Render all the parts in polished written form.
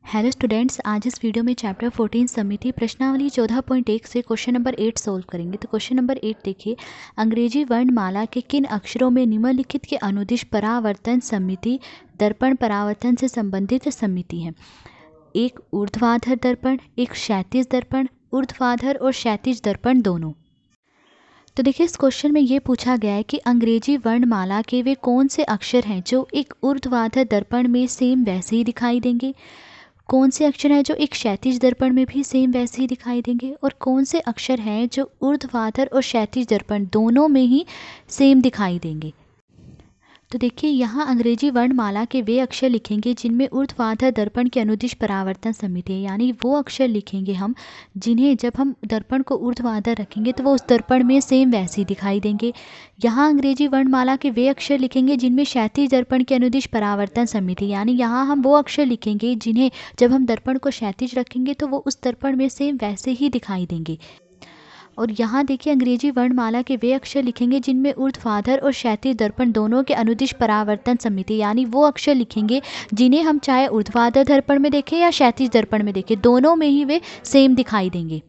Hello students, आज इस video में चैप्टर 14 समिति प्रश्नावली 14.1 से क्वेश्चन नंबर 8 सोल्व करेंगे। तो क्वेश्चन नंबर 8 देखिए, अंग्रेजी वर्णमाला के किन अक्षरों में निम्नलिखित के अनुदिश परावर्तन समिति दर्पण परावर्तन से संबंधित समिति है। एक ऊर्ध्वाधर दर्पण, एक क्षैतिज दर्पण, ऊर्ध्वाधर और क्षैतिज दर्पण दोनों। तो देखिए, इस क्वेश्चन में ये पूछा गया है कि अंग्रेजी वर्णमाला के वे कौन से अक्षर हैं जो एक ऊर्ध्वाधर दर्पण में सेम वैसे ही दिखाई देंगे, कौन से अक्षर हैं जो एक क्षैतिज दर्पण में भी सेम वैसे ही दिखाई देंगे, और कौन से अक्षर हैं जो ऊर्ध्वाधर और क्षैतिज दर्पण दोनों में ही सेम दिखाई देंगे। तो देखिए, यहाँ अंग्रेजी वर्णमाला के वे अक्षर लिखेंगे जिनमें ऊर्ध्वाधर दर्पण के अनुदिश परावर्तन समिति है, यानी वो अक्षर लिखेंगे हम जिन्हें जब हम दर्पण को ऊर्ध्वाधर रखेंगे तो वो उस दर्पण में सेम वैसे ही दिखाई देंगे। यहाँ अंग्रेजी वर्णमाला के वे अक्षर लिखेंगे जिनमें क्षैतिज दर्पण के अनुदिश परावर्तन समिति, यानी यहाँ हम वो अक्षर लिखेंगे जिन्हें जब हम दर्पण को क्षैतिज रखेंगे तो वो उस दर्पण में सेम वैसे ही दिखाई देंगे। और यहाँ देखिए, अंग्रेजी वर्णमाला के वे अक्षर लिखेंगे जिनमें ऊर्ध्वाधर और क्षैतिज दर्पण दोनों के अनुदिश परावर्तन समिति, यानी वो अक्षर लिखेंगे जिन्हें हम चाहे ऊर्ध्वाधर दर्पण में देखें या क्षैतिज दर्पण में देखें, दोनों में ही वे सेम दिखाई देंगे।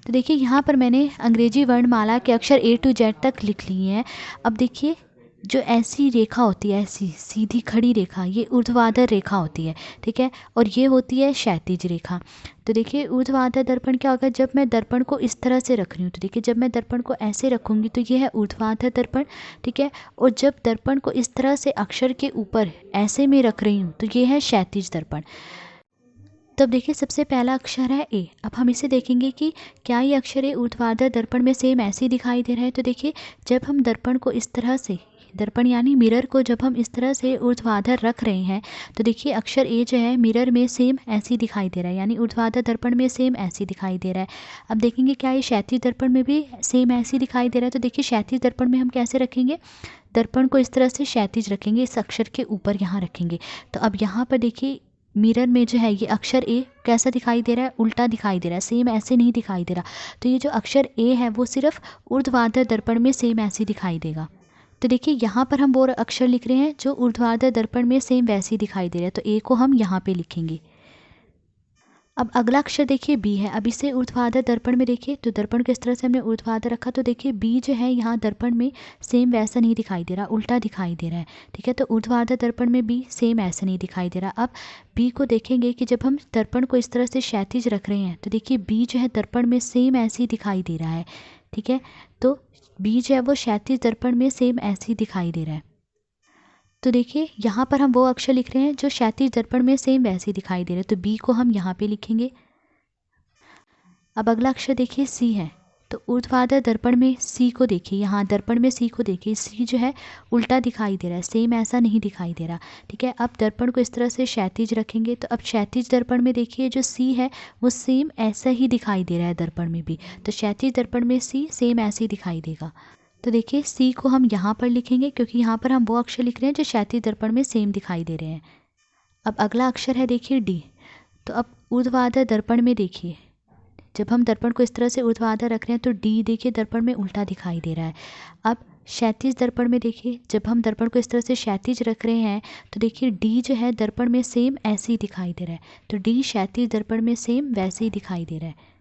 तो देखिए, यहाँ पर मैंने अंग्रेजी वर्णमाला के अक्षर A to Z तक लिख लिए हैं। अब देखिए, जो ऐसी रेखा होती है, ऐसी सीधी खड़ी रेखा, ये ऊर्ध्वाधर रेखा होती है, ठीक है, और ये होती है क्षैतिज रेखा। तो देखिए, ऊर्ध्वाधर दर्पण क्या होगा, जब मैं दर्पण को इस तरह से रख रही हूँ, तो देखिए जब मैं दर्पण को ऐसे रखूँगी तो ये है ऊर्ध्वाधर दर्पण, ठीक है, और जब दर्पण को इस तरह से अक्षर के ऊपर ऐसे में रख रही हूँ तो ये है क्षैतिज दर्पण। तब देखिए, सबसे पहला अक्षर है ए। अब हम इसे देखेंगे कि क्या ये अक्षर ए ऊर्ध्वाधर दर्पण में सेम ऐसे ही दिखाई दे रहा है। तो देखिए, जब हम दर्पण को इस तरह से, दर्पण यानी मिरर को जब हम इस तरह से ऊर्ध्वाधर रख रहे हैं तो देखिए अक्षर ए जो है मिरर में सेम ऐसे ही दिखाई दे रहा है, यानी ऊर्ध्वाधर दर्पण में सेम ऐसे ही दिखाई दे रहा है। अब देखेंगे क्या ये क्षैतिज दर्पण में भी सेम ऐसे ही दिखाई दे रहा है। तो देखिए, क्षैतिज दर्पण में हम कैसे रखेंगे, दर्पण को इस तरह से क्षैतिज रखेंगे, इस अक्षर के ऊपर यहाँ रखेंगे। तो अब यहाँ पर देखिए, मिरर में जो है ये अक्षर ए कैसा दिखाई दे रहा है, उल्टा दिखाई दे रहा है, सेम ऐसे नहीं दिखाई दे रहा। तो ये जो अक्षर ए है वो सिर्फ ऊर्ध्वाधर दर्पण में सेम ऐसे दिखाई देगा। तो देखिए, यहाँ पर हम वो अक्षर लिख रहे हैं जो ऊर्ध्वाधर दर्पण में सेम वैसे ही दिखाई दे रहा है, तो ए को हम यहाँ पे लिखेंगे। अब अगला अक्षर देखिए बी है। अब इसे ऊर्ध्वाधर दर्पण में देखिए, तो दर्पण को इस तरह से हमने ऊर्ध्वाधर रखा, तो देखिए बी जो है यहाँ दर्पण में सेम वैसा नहीं दिखाई दे रहा, उल्टा दिखाई दे रहा है, ठीक है। तो ऊर्ध्वाधर दर्पण में बी सेम ऐसा नहीं दिखाई दे रहा। अब बी को देखेंगे कि जब हम दर्पण को इस तरह से क्षैतिज रख रहे हैं तो देखिए बी जो है दर्पण में सेम ऐसे ही दिखाई दे रहा है, ठीक है। तो बी जो है वो क्षैतिज दर्पण में सेम ऐसे ही दिखाई दे रहा है। तो देखिए, यहाँ पर हम वो अक्षर लिख रहे हैं जो क्षैतिज दर्पण में सेम वैसे ही दिखाई दे रहे हैं, तो बी को हम यहाँ पे लिखेंगे। अब अगला अक्षर देखिए सी है। तो ऊर्ध्वाधर दर्पण में सी को देखिए, यहाँ दर्पण में सी को देखिए, सी जो है उल्टा दिखाई दे रहा है, सेम ऐसा नहीं दिखाई दे रहा, ठीक है। अब दर्पण को इस तरह से क्षैतिज रखेंगे, तो अब क्षैतिज दर्पण में देखिए जो सी है वो सेम ऐसा ही दिखाई दे रहा है दर्पण में भी, तो क्षैतिज दर्पण में सी सेम ऐसे ही दिखाई देगा। तो देखिए, सी को हम यहाँ पर लिखेंगे क्योंकि यहाँ पर हम वो अक्षर लिख रहे हैं जो क्षैतिज दर्पण में सेम दिखाई दे रहे हैं। अब अगला अक्षर है देखिए डी। तो अब ऊर्ध्वाधर दर्पण में देखिए, जब हम दर्पण को इस तरह से ऊर्ध्वाधर रख रहे हैं तो डी देखिए दर्पण में उल्टा दिखाई दे रहा है। अब क्षैतिज दर्पण में देखिए, जब हम दर्पण को इस तरह से क्षैतिज रख रहे हैं तो देखिए डी जो है दर्पण में सेम ऐसे ही दिखाई दे रहा है, तो डी क्षैतिज दर्पण में सेम वैसे ही दिखाई दे रहा है।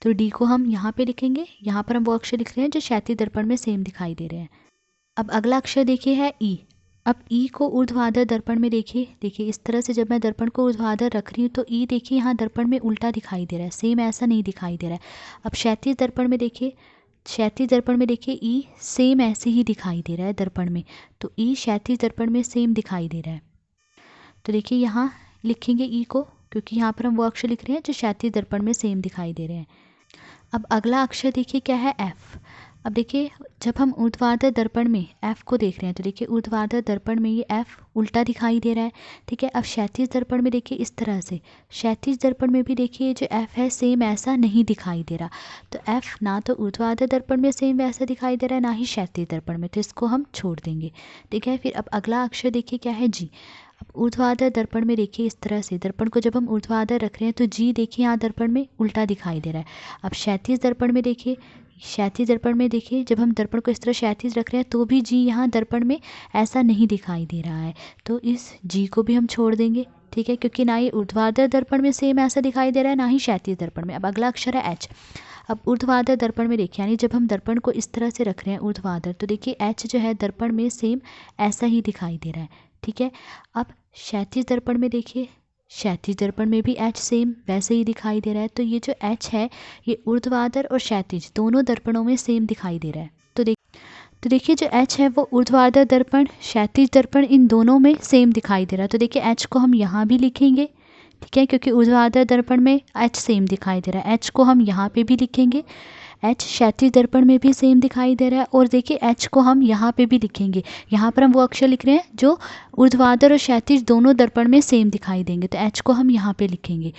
तो डी को हम यहाँ पे लिखेंगे, यहाँ पर हम वो अक्षर लिख रहे हैं जो क्षैतिज दर्पण में सेम दिखाई दे रहे हैं। अब अगला अक्षर देखिए है ई। अब ई को ऊर्ध्वाधर दर्पण में देखिए, देखिए इस तरह से जब मैं दर्पण को ऊर्ध्वाधर रख रही हूँ तो ई देखिए यहाँ दर्पण में उल्टा दिखाई दे रहा है, सेम ऐसा नहीं दिखाई दे रहा है। अब क्षैतिज दर्पण में देखिए, क्षैतिज दर्पण में देखिए ई सेम ऐसे ही दिखाई दे रहा है दर्पण में, तो ई क्षैतिज दर्पण में सेम दिखाई दे रहा है। तो देखिए, यहाँ लिखेंगे ई को क्योंकि यहाँ पर हम वो अक्षर लिख रहे हैं जो क्षैतिज दर्पण में सेम दिखाई दे रहे हैं। अब अगला अक्षर देखिए क्या है एफ। अब देखिए, जब हम ऊर्ध्वाधर दर्पण में एफ को देख रहे हैं तो देखिए ऊर्ध्वाधर दर्पण में ये एफ उल्टा दिखाई दे रहा है, ठीक है। अब क्षैतिज दर्पण में देखिए इस तरह से, क्षैतिज दर्पण में भी देखिए जो एफ है सेम ऐसा नहीं दिखाई दे रहा, तो एफ ना तो ऊर्ध्वाधर दर्पण में सेम वैसा दिखाई दे रहा है ना ही क्षैतिज दर्पण में, तो इसको हम छोड़ देंगे, ठीक है। फिर अब अगला अक्षर देखिए क्या है जी। अब ऊर्ध्वाधर दर्पण में देखिए इस तरह से, दर्पण को जब हम ऊर्ध्वाधर रख रहे हैं तो जी देखिए यहाँ दर्पण में उल्टा दिखाई दे रहा है। अब क्षैतिज दर्पण में देखिए क्षैतिज दर्पण में देखिए जब हम दर्पण को इस तरह क्षैतिज रख रहे हैं तो भी जी यहाँ दर्पण में ऐसा नहीं दिखाई दे रहा है, तो इस जी को भी हम छोड़ देंगे। ठीक है, क्योंकि ना ही ऊर्ध्वाधर दर्पण में सेम ऐसा दिखाई दे रहा है, ना ही क्षैतिज दर्पण में। अब अगला अक्षर है एच। अब ऊर्ध्वाधर दर्पण में देखिए, यानी जब हम दर्पण को इस तरह से रख रहे हैं ऊर्ध्वाधर, तो देखिए एच जो है दर्पण में सेम ऐसा ही दिखाई दे रहा है। ठीक है, अब क्षैतिज दर्पण में देखिए, क्षैतिज दर्पण में भी एच सेम वैसे ही दिखाई दे रहा है। तो ये जो एच है ये ऊर्ध्वाधर और क्षैतिज दोनों दर्पणों में सेम दिखाई दे रहा है। तो देखिए जो एच है वो ऊर्ध्वाधर दर्पण, क्षैतिज दर्पण इन दोनों में सेम दिखाई दे रहा है। तो देखिए एच को हम यहाँ भी लिखेंगे। ठीक है, क्योंकि ऊर्ध्वाधर दर्पण में एच सेम दिखाई दे रहा है, एच को हम यहाँ पे भी लिखेंगे। एच क्षैतिज दर्पण में भी सेम दिखाई दे रहा है, और देखिए एच को हम यहाँ पे भी लिखेंगे। यहाँ पर हम वो अक्षर लिख रहे हैं जो ऊर्ध्वाधर और क्षैतिज दोनों दर्पण में सेम दिखाई देंगे, तो एच को हम यहाँ पे लिखेंगे।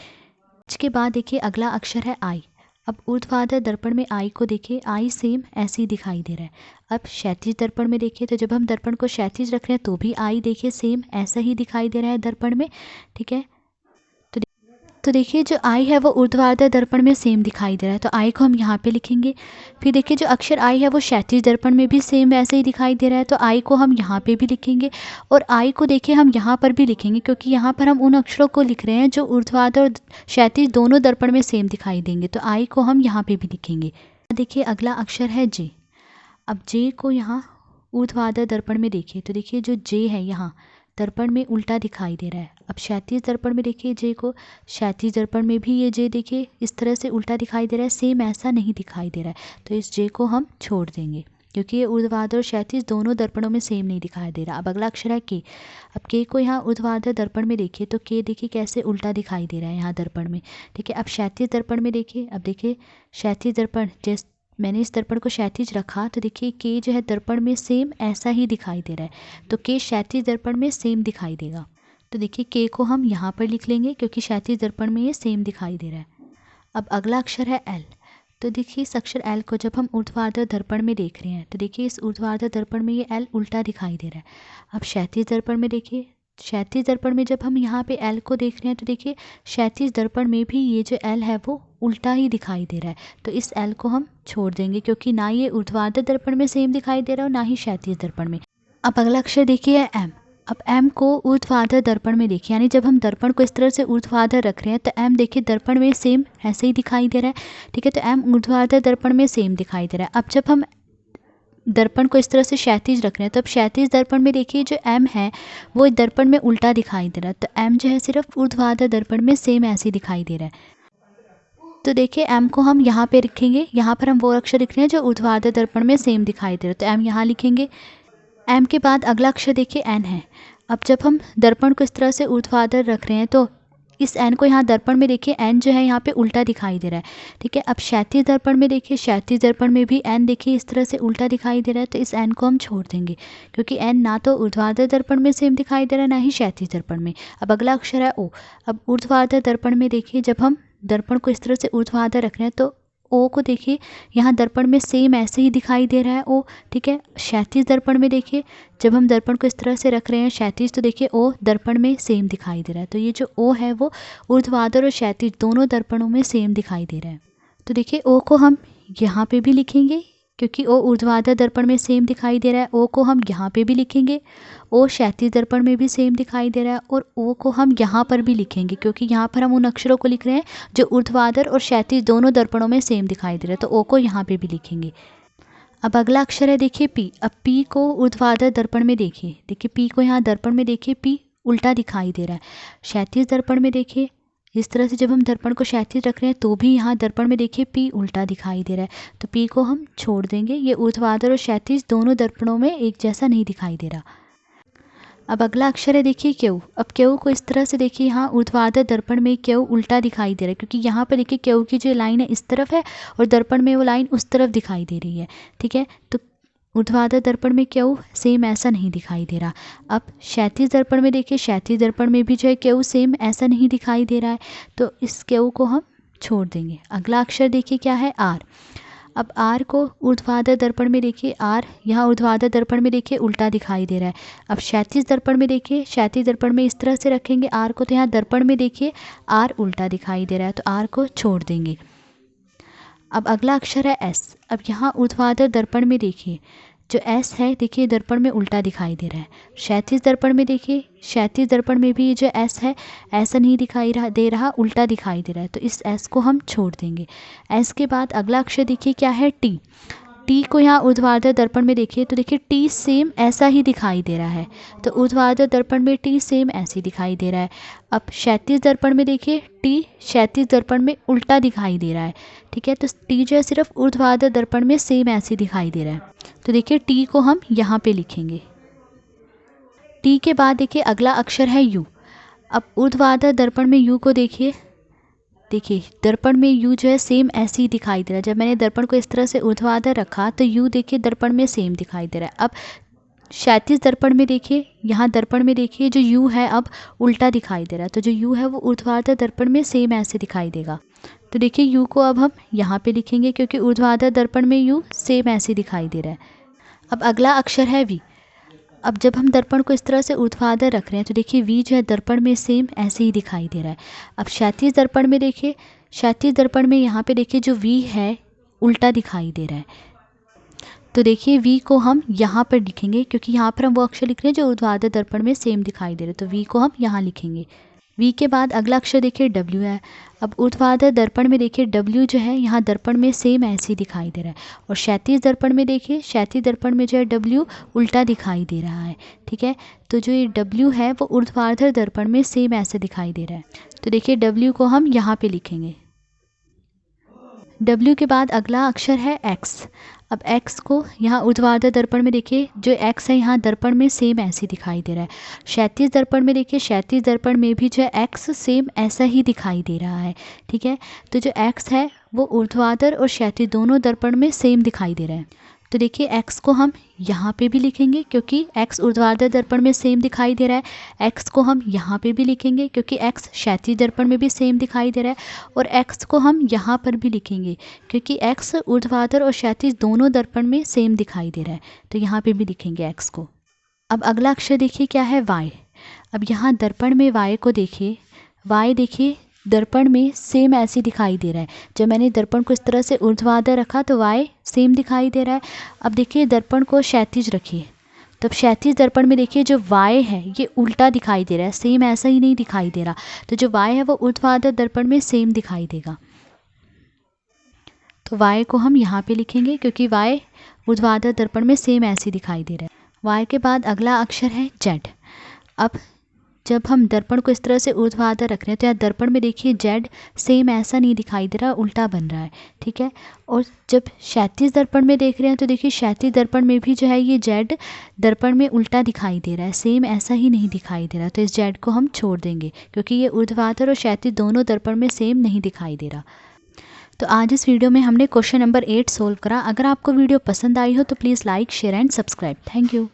इसके बाद देखिए अगला अक्षर है आई। अब ऊर्ध्वाधर दर्पण में आई को देखिए, आई सेम ऐसे ही दिखाई दे रहा है। अब क्षैतिज दर्पण में देखिए, तो जब हम दर्पण को क्षैतिज रख रहे हैं तो भी आई देखिए सेम ऐसा ही दिखाई दे रहा है दर्पण में। ठीक है, तो देखिए जो आई है वो ऊर्ध्वाधर दर्पण में सेम दिखाई दे रहा है, तो आई को हम यहाँ पे लिखेंगे। फिर देखिए जो अक्षर आई है वो क्षैतिज दर्पण में भी सेम ऐसे ही दिखाई दे रहा है, तो आई को हम यहाँ पे भी लिखेंगे। और आई को देखिए हम यहाँ पर भी लिखेंगे, क्योंकि यहाँ पर हम उन अक्षरों को लिख रहे हैं जो ऊर्ध्वाधर और क्षैतिज दोनों दर्पण में सेम दिखाई देंगे, तो आई को हम यहाँ पे भी लिखेंगे। देखिए अगला अक्षर है जे। अब जे को यहाँ ऊर्ध्वाधर दर्पण में देखिए, तो देखिए जो जे है यहाँ दर्पण में उल्टा दिखाई दे रहा है। अब क्षैतिज दर्पण में देखिए जे को, क्षैतिज दर्पण में भी ये जे देखिए इस तरह से उल्टा दिखाई दे रहा है, सेम ऐसा नहीं दिखाई दे रहा है, तो इस जे को हम छोड़ देंगे, क्योंकि ये ऊर्ध्वाधर और क्षैतिज दोनों दर्पणों में सेम नहीं दिखाई दे रहा। अब अगला अक्षर है के। अब के को यहाँ ऊर्ध्वाधर दर्पण में देखिए, तो के देखिए कैसे उल्टा दिखाई दे रहा है यहाँ दर्पण में। ठीक है, अब क्षैतिज दर्पण में देखिए, अब देखिए क्षैतिज दर्पण, जैसे मैंने इस दर्पण को क्षैतिज रखा तो देखिए के जो है दर्पण में सेम ऐसा ही दिखाई दे रहा है, तो के क्षैतिज दर्पण में सेम दिखाई देगा। तो देखिए के को हम यहाँ पर लिख लेंगे, क्योंकि क्षैतिज दर्पण में ये सेम दिखाई दे रहा है। अब अगला अक्षर है एल। तो देखिए इस अक्षर एल को जब हम ऊर्ध्वाधर दर्पण में देख रहे हैं, तो देखिए इस ऊर्ध्वाधर दर्पण में ये एल उल्टा दिखाई दे रहा है। अब क्षैतिज दर्पण में देखिए, क्षैतिज दर्पण में जब हम यहाँ पे एल को देख रहे हैं, तो देखिए क्षैतिज दर्पण में भी ये जो एल है वो उल्टा ही दिखाई दे रहा है, तो इस एल को हम छोड़ देंगे, क्योंकि ना ये ऊर्ध्वाधर दर्पण में सेम दिखाई दे रहा है और ना ही क्षैतिज दर्पण में। अब अगला अक्षर देखिए है एम। अब एम को ऊर्ध्वाधर दर्पण में देखिए, यानी जब हम दर्पण को इस तरह से ऊर्ध्वाधर रख रहे हैं तो एम देखिए दर्पण में सेम ऐसे ही दिखाई दे रहा है। ठीक है, तो एम ऊर्ध्वाधर दर्पण में सेम दिखाई दे रहा है। अब जब हम दर्पण को इस तरह से क्षैतिज रख रहे हैं, तो अब क्षैतिज दर्पण में देखिए जो एम है वो दर्पण में उल्टा दिखाई दे रहा है, तो एम जो है सिर्फ ऊर्ध्वाधर दर्पण में सेम ऐसे ही दिखाई दे रहा है। तो देखिए एम को हम यहाँ पे लिखेंगे, यहाँ पर हम वो अक्षर लिख रहे हैं जो ऊर्ध्वाधर दर्पण में सेम दिखाई दे रहा है, तो एम यहाँ लिखेंगे। एम के बाद अगला अक्षर देखिए एन है। अब जब हम दर्पण को इस तरह से ऊर्ध्वाधर रख रहे हैं तो इस एन को यहाँ दर्पण में देखिए एन जो है यहाँ पे उल्टा दिखाई दे रहा है। ठीक है, अब क्षैतिज दर्पण में देखिए, क्षैतिज दर्पण में भी एन देखिए इस तरह से उल्टा दिखाई दे रहा है, तो इस एन को हम छोड़ देंगे, क्योंकि एन ना तो ऊर्ध्वाधर दर्पण में सेम दिखाई दे रहा है ना ही क्षैतिज दर्पण में। अब अगला अक्षर है ओ। अब ऊर्ध्वाधर दर्पण में देखिए जब हम दर्पण को इस तरह से ऊर्ध्वाधर रख रहे हैं तो ओ को देखिए यहाँ दर्पण में सेम ऐसे ही दिखाई दे रहा है ओ। ठीक है, क्षैतिज दर्पण में देखिए जब हम दर्पण को इस तरह से रख रहे हैं क्षैतिज, तो देखिए ओ दर्पण में सेम दिखाई दे रहा है, तो ये जो ओ है वो ऊर्ध्वाधर और क्षैतिज दोनों दर्पणों में सेम दिखाई दे रहा है। तो देखिए ओ को हम यहाँ पे भी लिखेंगे, क्योंकि ओ ऊर्ध्वाधर दर्पण में सेम दिखाई दे रहा है, ओ को हम यहाँ पे भी लिखेंगे। ओ क्षैतिज दर्पण में भी सेम दिखाई दे रहा है, और ओ को हम यहाँ पर भी लिखेंगे, क्योंकि यहाँ पर हम उन अक्षरों को लिख रहे हैं जो ऊर्ध्वाधर और क्षैतिज दोनों दर्पणों में सेम दिखाई दे रहा है, तो ओ को यहाँ पे भी लिखेंगे। अब अगला अक्षर है देखिए पी। अब पी को ऊर्ध्वाधर दर्पण में देखिए पी को यहाँ दर्पण में देखिए पी उल्टा दिखाई दे रहा है। क्षैतिज दर्पण में देखिए इस तरह से जब हम दर्पण को क्षैतिज रख रहे हैं तो भी यहाँ दर्पण में देखिए पी उल्टा दिखाई दे रहा है, तो पी को हम छोड़ देंगे, ये ऊर्ध्वाधर और क्षैतिज दोनों दर्पणों में एक जैसा नहीं दिखाई दे रहा। अब अगला अक्षर है देखिए क्यू। अब क्यू को इस तरह से देखिए यहाँ ऊर्ध्वाधर दर्पण में क्यू उल्टा दिखाई दे रहा है, क्योंकि यहाँ पर देखिए क्यू की जो लाइन है इस तरफ है और दर्पण में वो लाइन उस तरफ दिखाई दे रही है। ठीक है, तो ऊर्ध्वाधर दर्पण में क्यू सेम ऐसा नहीं दिखाई दे रहा। अब क्षैतिज दर्पण में देखिए, क्षैतिज दर्पण में भी जो है क्यू सेम ऐसा नहीं दिखाई दे रहा है, तो इस क्यू को हम छोड़ देंगे। अगला अक्षर देखिए क्या है आर। अब आर को ऊर्ध्वाधर दर्पण में देखिए, आर यहाँ ऊर्ध्वाधर दर्पण में देखिए उल्टा दिखाई दे रहा है। अब क्षैतिज दर्पण में देखिए, क्षैतिज दर्पण में इस तरह से रखेंगे आर को, तो यहाँ दर्पण में देखिए आर उल्टा दिखाई दे रहा है, तो आर को छोड़ देंगे। अब अगला अक्षर है एस। अब यहाँ ऊर्ध्वाधर दर्पण में देखिए जो एस है, देखिए दर्पण में उल्टा दिखाई दे रहा है। क्षैतिज दर्पण में देखिए, क्षैतिज दर्पण में भी जो एस है ऐसा नहीं दिखाई दे रहा, उल्टा दिखाई दे रहा है, तो इस एस को हम छोड़ देंगे। एस के बाद अगला अक्षर देखिए क्या है, टी। टी को यहाँ ऊर्ध्वाधर दर्पण में देखिए तो देखिए टी सेम ऐसा ही दिखाई दे रहा है, तो ऊर्ध्वाधर दर्पण में टी सेम ऐसे दिखाई दे रहा है। अब क्षैतिज दर्पण में देखिए टी क्षैतिज दर्पण में उल्टा दिखाई दे रहा है, ठीक है, तो टी जो है सिर्फ ऊर्ध्वाधर दर्पण में सेम ऐसे दिखाई दे रहा है, तो देखिए टी को हम यहाँ पे लिखेंगे। टी के बाद देखिए अगला अक्षर है यू। अब ऊर्ध्वाधर दर्पण में यू को देखिए, देखिए दर्पण में यू जो है सेम ऐसे ही दिखाई दे रहा है। जब मैंने दर्पण को इस तरह से ऊर्ध्वाधर रखा तो यू देखिए दर्पण में सेम दिखाई दे रहा है। अब क्षैतिज दर्पण में देखिए, यहाँ दर्पण में देखिए जो यू है अब उल्टा दिखाई दे रहा है, तो जो यू है वो ऊर्ध्वाधर दर्पण में सेम ऐसे दिखाई देगा, तो देखिए यू को अब हम यहाँ पे लिखेंगे क्योंकि ऊर्ध्वाधर दर्पण में यू सेम ऐसे दिखाई दे रहा है। अब अगला अक्षर है वी। अब जब हम दर्पण को इस तरह से ऊर्ध्वाधर रख रहे हैं तो देखिए वी जो है दर्पण में सेम ऐसे ही दिखाई दे रहा है। अब क्षैतिज दर्पण में देखिए, क्षैतिज दर्पण में यहाँ पे देखिए जो वी है उल्टा दिखाई दे रहा है, तो देखिए वी को हम यहाँ पर लिखेंगे क्योंकि यहाँ पर हम वो अक्षर लिख रहे हैं जो ऊर्ध्वाधर दर्पण में सेम दिखाई दे रहे हैं, तो वी को हम यहाँ लिखेंगे। वी के बाद अगला अक्षर देखिए डब्ल्यू है। अब ऊर्ध्वाधर दर्पण में देखिए डब्ल्यू जो है यहाँ दर्पण में सेम ऐसे ही दिखाई दे रहा है, और क्षैतिज दर्पण में देखिए क्षैतिज दर्पण में जो है डब्ल्यू उल्टा दिखाई दे रहा है, ठीक है, तो जो ये डब्ल्यू है वो ऊर्ध्वाधर दर्पण में सेम ऐसे दिखाई दे रहा है, तो देखिए डब्ल्यू को हम यहाँ पे लिखेंगे। डब्ल्यू के बाद अगला अक्षर है एक्स। अब एक्स को यहाँ ऊर्ध्वाधर दर्पण में देखिए जो एक्स है यहाँ दर्पण में सेम ऐसे दिखाई दे रहा है। क्षैतिज दर्पण में देखिए क्षैतिज दर्पण में भी जो है एक्स सेम ऐसा ही दिखाई दे रहा है, ठीक है, तो जो एक्स है वो ऊर्ध्वाधर और क्षैतिज दोनों दर्पण में सेम दिखाई दे रहा है, तो देखिए एक्स को हम यहाँ पे भी लिखेंगे क्योंकि एक्स ऊर्ध्वाधर दर्पण में सेम दिखाई दे रहा है। एक्स को हम यहाँ पे भी लिखेंगे क्योंकि एक्स क्षैतिज दर्पण में भी सेम दिखाई दे रहा है, और एक्स को हम यहाँ पर भी लिखेंगे क्योंकि एक्स ऊर्ध्वाधर और क्षैतिज दोनों दर्पण में सेम दिखाई दे रहा है, तो यहाँ पे भी लिखेंगे एक्स को। अब अगला अक्षर देखिए क्या है, वाई। अब यहाँ दर्पण में वाई को देखिए, वाई देखिए दर्पण में सेम ऐसे दिखाई दे रहा है। जब मैंने दर्पण को इस तरह से ऊर्ध्वाधर रखा तो वाई सेम दिखाई दे रहा है। अब देखिए दर्पण को क्षैतिज रखिए, तो क्षैतिज दर्पण में देखिए जो वाई है ये उल्टा दिखाई दे रहा है, सेम ऐसा ही नहीं दिखाई दे रहा, तो जो वाई है वो ऊर्ध्वाधर दर्पण में सेम दिखाई देगा, तो वाई को हम यहाँ पे लिखेंगे क्योंकि वाई ऊर्ध्वाधर दर्पण में सेम ऐसे दिखाई दे रहा है। वाई के बाद अगला अक्षर है जेड। अब जब हम दर्पण को इस तरह से ऊर्ध्वाधर रख रहे हैं तो यहाँ दर्पण में देखिए जेड सेम ऐसा नहीं दिखाई दे रहा, उल्टा बन रहा है, ठीक है, और जब क्षैतिज दर्पण में देख रहे हैं तो देखिए क्षैतिज दर्पण में भी जो है ये जेड दर्पण में उल्टा दिखाई दे रहा है, सेम ऐसा ही नहीं दिखाई दे रहा, तो इस जेड को हम छोड़ देंगे क्योंकि ये ऊर्ध्वाधर और क्षैतिज दोनों दर्पण में सेम नहीं दिखाई दे रहा। तो आज इस वीडियो में हमने क्वेश्चन नंबर 8 सोल्व करा। अगर आपको वीडियो पसंद आई हो तो please like, share and subscribe. Thank you.